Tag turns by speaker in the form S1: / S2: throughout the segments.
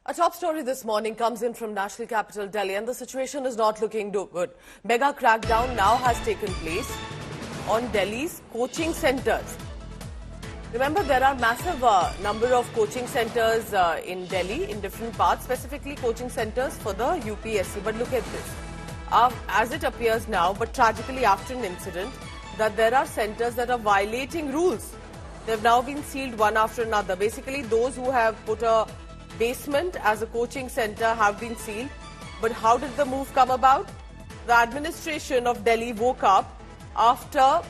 S1: A top story this morning comes in from national capital Delhi, and the situation is not looking good. Mega crackdown now has taken place on Delhi's coaching centres. Remember, there are massive number of coaching centres in Delhi in different parts, specifically coaching centres for the UPSC. But look at this. As it appears now, but tragically after an incident, that there are centres that are violating rules. They've now been sealed one after another. Basically, those who have put a basement as a coaching centre have been sealed. But how did the move come about? The administration of Delhi woke up after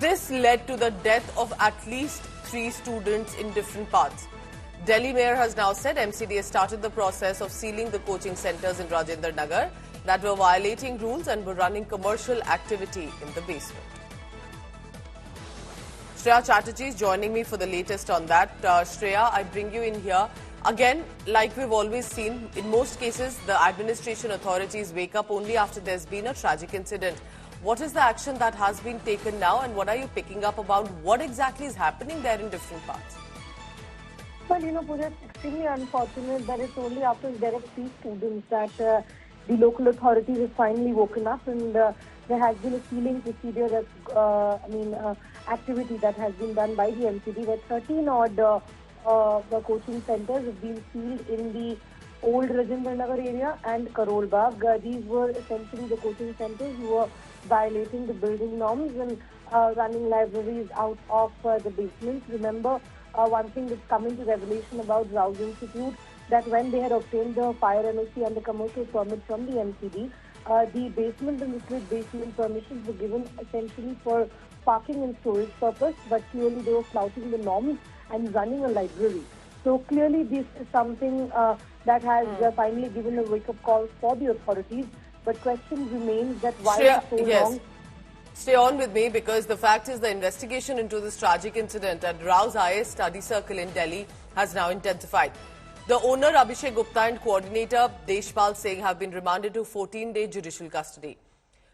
S1: this led to the death of at least 3 students in different parts. Delhi Mayor has now said MCD has started the process of sealing the coaching centres in Rajendra Nagar that were violating rules and were running commercial activity in the basement. Shreya Chatterjee is joining me for the latest on that. Shreya, I bring you in here. Again, like we've always seen, in most cases, the administration authorities wake up only after there's been a tragic incident. What is the action that has been taken now, and what are you picking up about what exactly is happening there in different parts?
S2: Well, Pooja, it's extremely unfortunate that it's only after the death of 3 students that the local authorities have finally woken up, and there has been a sealing procedure that's, activity that has been done by the MCD, where 13 odd the coaching centres have been sealed in the old Rajendra Nagar area and Karol Bagh. These were essentially the coaching centres who were violating the building norms and running libraries out of the basements. Remember, one thing that's come into revelation about Rouse Institute, that when they had obtained the fire NOC and the commercial permit from the MCD, the basement and the split basement permissions were given essentially for parking and storage purpose, but clearly they were flouting the norms and running a library. So clearly this is something that has finally given a wake-up call for the authorities. But question remains that why for so long...
S1: Stay on with me, because the fact is the investigation into this tragic incident at Rouse IAS Study Circle in Delhi has now intensified. The owner Abhishek Gupta and coordinator Deshpal Singh have been remanded to 14-day judicial custody.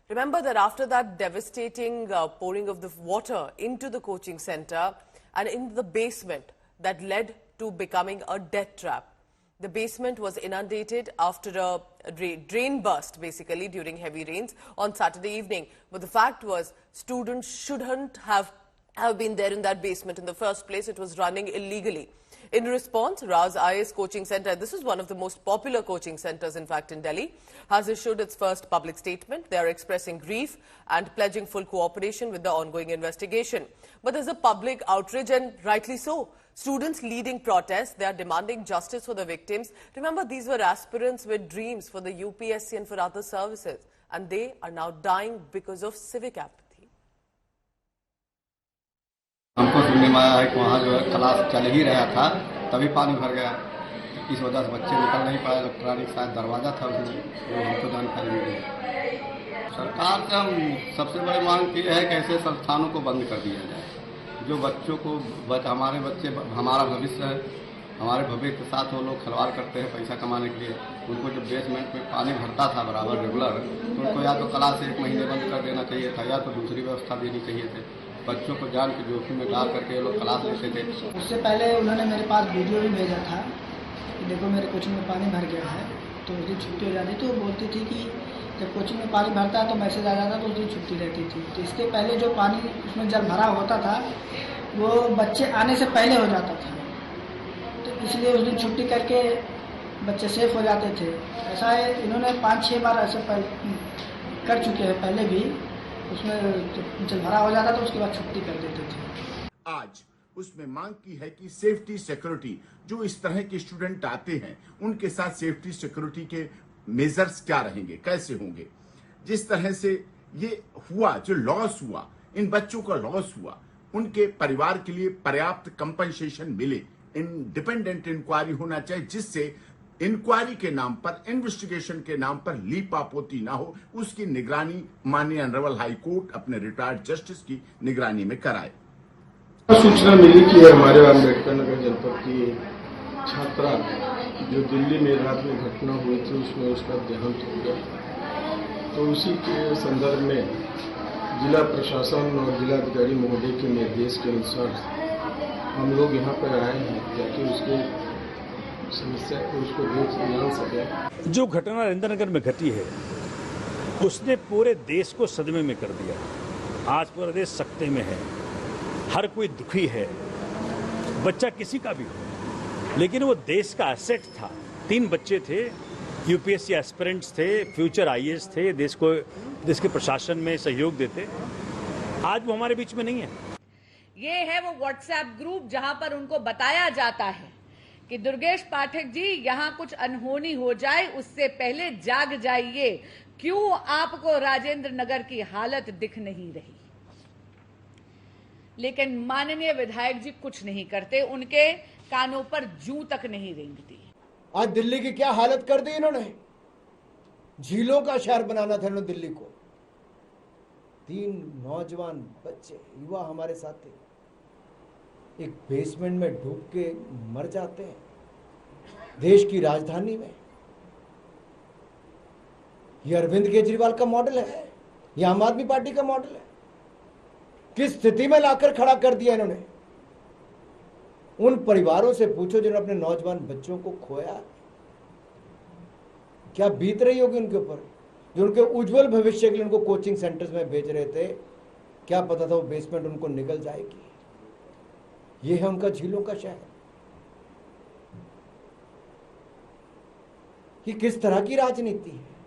S1: Remember that after that devastating pouring of the water into the coaching centre and in the basement that led to becoming a death trap. The basement was inundated after a drain burst, basically, during heavy rains on Saturday evening. But the fact was, students shouldn't have been there in that basement in the first place. It was running illegally. In response, Rouse IAS Coaching Centre, this is one of the most popular coaching centres, in fact, in Delhi, has issued its first public statement. They are expressing grief and pledging full cooperation with the ongoing investigation. But there's a public outrage, and rightly so. Students leading protests, they are demanding justice for the victims. Remember, these were aspirants with dreams for the UPSC and for other services, and they are now dying because of civic apathy.
S3: हमको सुनने में आया है कि वहाँ जो है class चल ही रहा था, तभी पानी भर गया। इस वजह से बच्चे निकल नहीं पाए। इलेक्ट्रॉनिक शायद दरवाजा था उसमें, वो हमको जानकारी मिली। सरकार से हम सबसे बड़ी मांग की है कि ऐसे संस्थानों को बंद कर दिया जाए, जो बच्चों को हमारे बच्चे हमारा भविष्य है, हमारे भविष्य के साथ वो लोग खिलवाड़ करते हैं पैसा कमाने के लिए। उनको जब बेसमेंट में पानी भरता था बराबर रेगुलर, तो उनको या तो क्लास 1 महीने बंद कर देना चाहिए था, या तो दूसरी व्यवस्था देनी चाहिए थी। बच्चों को जान के जोखिम में डाल करके ये लोग क्लास लेते थे।
S4: उससे पहले उन्होंने मेरे पास वीडियो भी भेजा था कि देखो मेरे कोचिंग में पानी भर गया है, तो उस दिन छुट्टी हो जाती। तो बोलती थी कि जब कोचिंग में पानी भरता है तो मैसेज आ जाता, तो उस दिन छुट्टी रहती थी। तो इसके पहले जो पानी उसमें जब भरा होता था वो बच्चे आने से पहले हो जाता था, तो इसलिए उस दिन छुट्टी करके बच्चे सेफ हो जाते थे। ऐसा है, इन्होंने 5-6 बार ऐसे कर चुके हैं पहले भी। उसमें जब भरा हो जाता तो उसके बाद छुट्टी कर देते थे।
S5: आज उसमें मांग की है कि सेफ्टी सिक्योरिटी, जो इस तरह के स्टूडेंट आते हैं उनके साथ सेफ्टी सिक्योरिटी के मेजर्स क्या रहेंगे, कैसे होंगे। जिस तरह से ये हुआ, जो लॉस हुआ, इन बच्चों का लॉस हुआ, उनके परिवार के लिए पर्याप्त कंपनसेशन मिले। इंडिपेंडेंट इंक्वायरी होना चाहिए, जिससे इंक्वायरी के नाम पर, इन्वेस्टिगेशन के नाम पर लीपापोती ना हो। उसकी निगरानी माननीय ऑनरेबल हाई कोर्ट अपने रिटायर्ड जस्टिस की निगरानी में कराए।
S6: सूचना मिली कि हमारे अम्बेडकर नगर जनपद की छात्रा जो दिल्ली में रात में घटना हुई थी उसमें उसका देहांत हो गया। तो उसी के संदर्भ में जिला प्रशासन और जिलाधिकारी महोदय के निर्देश के अनुसार हम लोग यहाँ पर आए हैं, ताकि उसके समस्या को उसको जान सके।
S7: जो घटना नरेंद्रनगर में घटी है उसने पूरे देश को सदमे में कर दिया। आज पूरा देश सकते में है, हर कोई दुखी है, बच्चा किसी का भी हो, लेकिन वो देश का एसेट था। 3 बच्चे थे, यूपीएससी एस्पिरेंट्स थे, फ्यूचर आईएएस थे, देश के प्रशासन में सहयोग देते। आज वो हमारे बीच में नहीं है।
S8: ये है वो व्हाट्सएप ग्रुप जहां पर उनको बताया जाता है कि दुर्गेश पाठक जी यहां कुछ अनहोनी हो जाए उससे पहले जाग जाइए, क्यों आपको राजेंद्र नगर की हालत दिख नहीं रही। लेकिन माननीय विधायक जी कुछ नहीं करते, उनके कानों पर जूं तक नहीं रेंगती।
S9: आज दिल्ली की क्या हालत कर दी इन्होंने, झीलों का शहर बनाना था इन्होंने दिल्ली को। 3 नौजवान बच्चे युवा हमारे साथ थे, एक बेसमेंट में डूब के मर जाते हैं देश की राजधानी में। ये अरविंद केजरीवाल का मॉडल है, ये आम आदमी पार्टी का मॉडल है। किस स्थिति में लाकर खड़ा कर दिया इन्होंने। उन परिवारों से पूछो जिन्होंने अपने नौजवान बच्चों को खोया, क्या बीत रही होगी उनके ऊपर, जो उनके उज्जवल भविष्य के लिए उनको कोचिंग सेंटर्स में भेज रहे थे। क्या पता था वो बेसमेंट उनको निकल जाएगी। ये है उनका झीलों का शहर। ये किस तरह की राजनीति है।